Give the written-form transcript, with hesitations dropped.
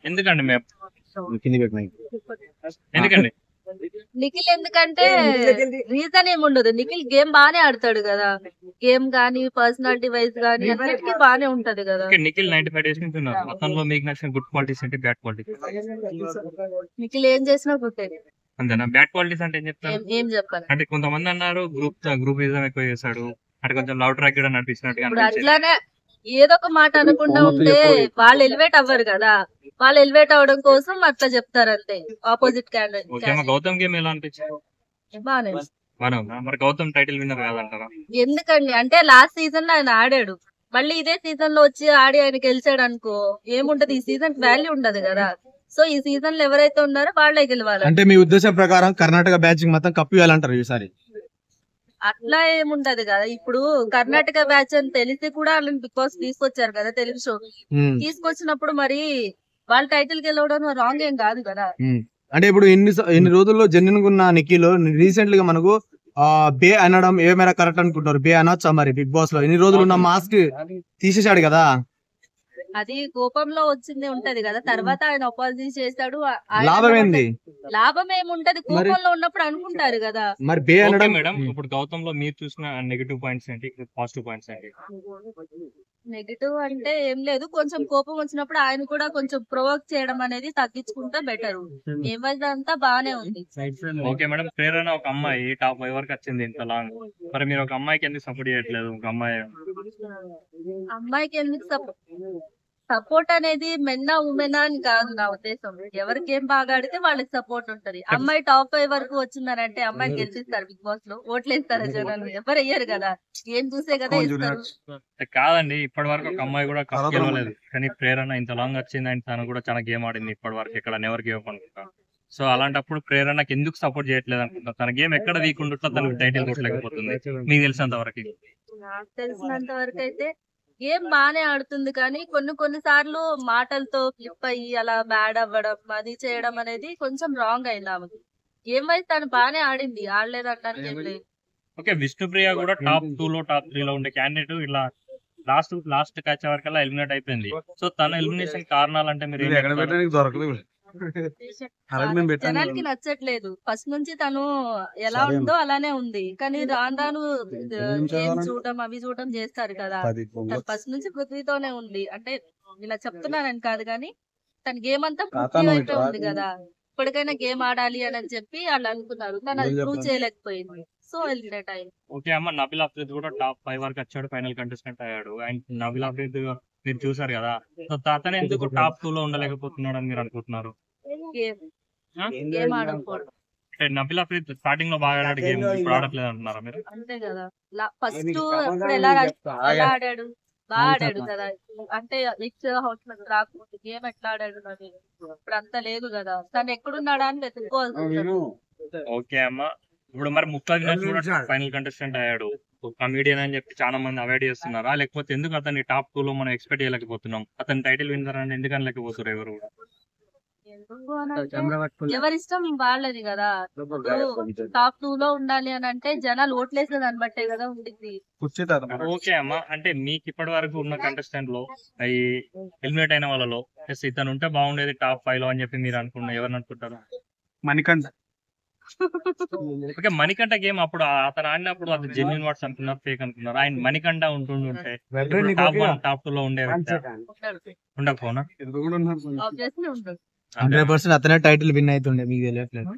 ఎందుకండి మేము కింది పెట్టినాయి ఎందుకండి నిఖిల్ ఎందుకంటే రీజన్ ఏమి ఉండదు. నిఖిల్ గేమ్ బానే ఆడతాడు కదా, గేమ్ గానీ పర్సనాలిటీ వైజ్ గానీ అన్నిటికీ బానే ఉంటది కదా. ఓకే, నిఖిల్ 95 డేస్ నుంచి ఉన్నారు. అతనిలో మీకు నచ్చిన గుడ్ క్వాలిటీస్ ఏంటి, బ్యాడ్ క్వాలిటీస్? నిఖిల్ ఏం చేసినా గుట్టే. అంతేనా? బ్యాడ్ క్వాలిటీస్ అంటే ఏం చెప్తారు? ఏం చెప్పాలి అంటే కొంతమంది అన్నారు గ్రూపిజం ఎక్కువ చేశాడు, అంటే కొంచెం లవ్ ట్రాక్ కూడా నడిపించినట్టుగా ఇప్పుడు అనిపించింది. అట్లానే ఏదో ఒక మాట అనకుండా ఉంటే వాళ్ళు ఎలివేట్ అవ్వరు కదా. వాళ్ళు ఎలివేట్ అవడం కోసం అట్లా చెప్తారు అంతే. ఆపోజిట్ ఓకే, మా క్యాండిడేట్ గౌతమ్ గేమ్ ఎలా అనిపించింది? బానే. బానే ఉందా? మరి గౌతమ్ టైటిల్ విన్నర్ కాదంటారా? ఎందుకండి అంటే లాస్ట్ సీజన్ లో ఆయన ఆడాడు, మళ్ళీ ఇదే సీజన్ లో వచ్చి ఆడి ఆయన గెలిచాడు అనుకో ఏముంటది, ఈ సీజన్ వాల్యూ ఉండదు కదా. సో ఈ సీజన్ లో ఎవరైతే ఉన్నారో వాళ్ళే గెలవాలి. అంటే మీ ఉద్దేశం ప్రకారం కర్ణాటక బ్యాచ్ మొత్తం కప్పు ఇవ్వాలంటారు ఈసారి? అట్లా ఏముంటది కదా. ఇప్పుడు కర్ణాటక బ్యాచ్ అని తెలిసి కూడా వాళ్ళని బిగ్ బాస్ తీసుకొచ్చారు కదా తెలుగు షో. తీసుకొచ్చినప్పుడు మరి వాళ్ళ టైటిల్ గెలవడం రాంగ్ ఏం కాదు కదా. అంటే ఇప్పుడు ఎన్ని రోజుల్లో జెన్యున్ ఉన్న నిఖిల్ రీసెంట్ గా మనకు బే అనడం ఏమైనా కరెక్ట్ అనుకుంటారు? బే అనొచ్చా మరి? బిగ్ బాస్ లో ఎన్ని రోజులు ఉన్న మాస్క్ తీసేశాడు కదా. అది కోపంలో వచ్చింది ఉంటది కదా, తర్వాత ఆయన అపాలజీ చేశాడు. లాభం ఏంది? లాభం ఏముంటది, కోపంలో ఉన్నప్పుడు అనుకుంటారు కదా. మరి బే ఓకే అనడం మేడం, ఇప్పుడు గౌతమ్ లో మీరు చూసిన నెగటివ్ పాయింట్స్ ఏంటి, పాజిటివ్ పాయింట్స్ ఏంటి? నెగిటివ్ అంటే ఏం లేదు, కొంచెం కోపం వచ్చినప్పుడు ఆయన కూడా కొంచెం ప్రొవోక్ చేయడం అనేది తగ్గించుకుంటే బెటర్. ఏమైందంతా బానే ఉంది. ఓకే మేడం, ప్రేరణ ఒక అమ్మాయి టాప్ 5 వరకు వచ్చింది ఇంత లాంగ్. మరి మీరు ఒక అమ్మాయికి ఎందుకు సపోర్ట్ చేయట్లేదు? ఒక అమ్మాయి అమ్మాయికి ఎందుకు సపోర్ట్ అనేది మెన్నా ఉమెనా అని కాదు నా ఉద్దేశం. ఎవరికి ఏం బాగా ఆడితే వాళ్ళకి సపోర్ట్ ఉంటది. అమ్మాయి టాప్ 5 వరకు వచ్చిందనంటే అమ్మాయిని గెలిపిస్తారు బిగ్ బాస్ లో, ఓట్లేస్తారా జనాలు? ఎవరు అయ్యారు కదా, ఏం చూసే కదా ఇస్తారు. కాదండి, ఇప్పటి వరకు ఒక అమ్మాయి కూడా కప్ గెలవలేదు, కానీ ప్రేరణ ఇంత లాంగ్ వచ్చింది అండ్ తను కూడా చాలా గేమ్ ఆడింది ఇప్పటి వరకు, ఇక్కడ నెవర్ గేవ్ అనుకుంటా. సో అలాంటప్పుడు ప్రేరణకి ఎందుకు సపోర్ట్ చేయట్లేదు అనుకుంటా? తన గేమ్ ఎక్కడ వీక్ ఉంటుందో తనకు టైటిల్ కొట్టలేకపోతుంది మీకు తెలిసినంత వరకు. నాకు తెలిసినంత వరకు అయితే గేమ్ బానే ఆడుతుంది, కానీ కొన్ని సార్లు మాటలతో ఫ్లిప్ అయ్యి అలా బ్యాడ్ అవ్వడం అది చేయడం అనేది కొంచెం రాంగ్ అయింది ఆమెకి. గేమ్ వైజ్ తను బానే ఆడింది, ఆడలేదు అంటానికి ఏం లేదు. ఓకే, విష్ణుప్రియ కూడా టాప్ 2 లో టాప్ 3 లో ఉండే క్యాండిడేట్ ఇలా లాస్ట్ క్యాచ్ వరకల్లా ఎలిమినేట్ అయిపోయింది. సో తన ఎలిమినేషన్ కారణాలు అంటే మీరు ఏం చెప్తారు? జనాలకి నచ్చట్లేదు. ఫస్ట్ నుంచి తను ఎలా ఉందో అలానే ఉంది, కానీ రాను రాను గేమ్ చూడడం అవి చూడడం చేస్తారు కదా. ఫస్ట్ నుంచి పృథ్వీతోనే ఉంది, అంటే ఇలా చెప్తున్నానని కాదు కానీ తన గేమ్ అంతా పృథ్వీ వైపే ఉంది కదా. ఇప్పటికైనా గేమ్ ఆడాలి అని చెప్పి వాళ్ళు అనుకున్నారు, తను అది ప్రూవ్ చేయలేకపోయింది. సో ఎలిమినేట్ అయింది. ఓకే అమ్మ, నబిల్ అఫ్రీద్ కూడా టాప్ 5 వరకు వచ్చాడు, ఫైనల్ కంటెస్టెంట్ అయ్యాడు. అండ్ నబిల్ అఫ్రీద్ మీరు చూసారు కదా, సో అతను ఎందుకు టాప్ 2 లో ఉండలేకపోతున్నాడు అని మీరు అనుకుంటున్నారు? గేమ్ ఆడకపోవడం. నబిల్ అఫ్రీద్ స్టార్టింగ్ లో బాగా ఆడాడు, గేమ్ ఇప్పుడు ఆడట్లేదు అంటున్నారా మీరు? అంతే కదా, ఫస్ట్ ఇప్పుడు ఎలా ఆడాడు, బాగా ఆడాడు కదా. అంటే నెక్స్ట్ హౌస్ రాకపోతే గేమ్ ఎట్లా ఆడాడు అని ఇప్పుడు అంత లేదు కదా. తను ఎక్కడున్నాడా అని వెతుక్కోవాల్సి. ఓకే అమ్మ, ఇప్పుడు మరి ముక్తా దినేష్ కూడా ఫైనల్ కంటెస్టెంట్ అయ్యాడు, కమీడియన్ అని చెప్పి చాలా మంది అవాయిడ్ చేస్తున్నారా? లేకపోతే ఎందుకు అతన్ని టాప్ 2 లో మనం ఎక్స్పెక్ట్ చేయలేకపోతున్నాం? అతని టైటిల్ విన్నర్ అని ఎందుకు అనలేకపోతున్నారు ఎవరు కూడా? ఎవరిష్టం వాళ్ళది కదా. టాప్ 2 లో ఉండాలి అని అంటే జనాలు ఓట్లేసే దాన్ని బట్టే కదా ఉండింది. ఓకే అమ్మ, అంటే మీకు ఇప్పటి వరకు ఉన్న కంటెస్టెంట్ లో ఈ ఎలిమినేట్ అయిన వాళ్ళలో ఇతను ఉంటే బాగుండేది టాప్ 5 లో అని చెప్పి మీరు అనుకున్నారు, ఎవరిని అనుకుంటారు? మణికంఠ. ఓకే, మణికంఠ గేమ్ అప్పుడు అతను ఆడినప్పుడు అది జెన్యున్ వర్డ్స్ అనుకున్నారు, ఫేక్ అనుకున్నారు? ఆయన మణికంఠ ఉంటుంటే టాప్ 1 టాప్ 2 లో ఉండే ఉండకపోనా? ఆబ్వియస్లీ ఉండదు. 100% అతనే టైటిల్ విన్ అవుతుండే, మీకు తెలియట్లేదు.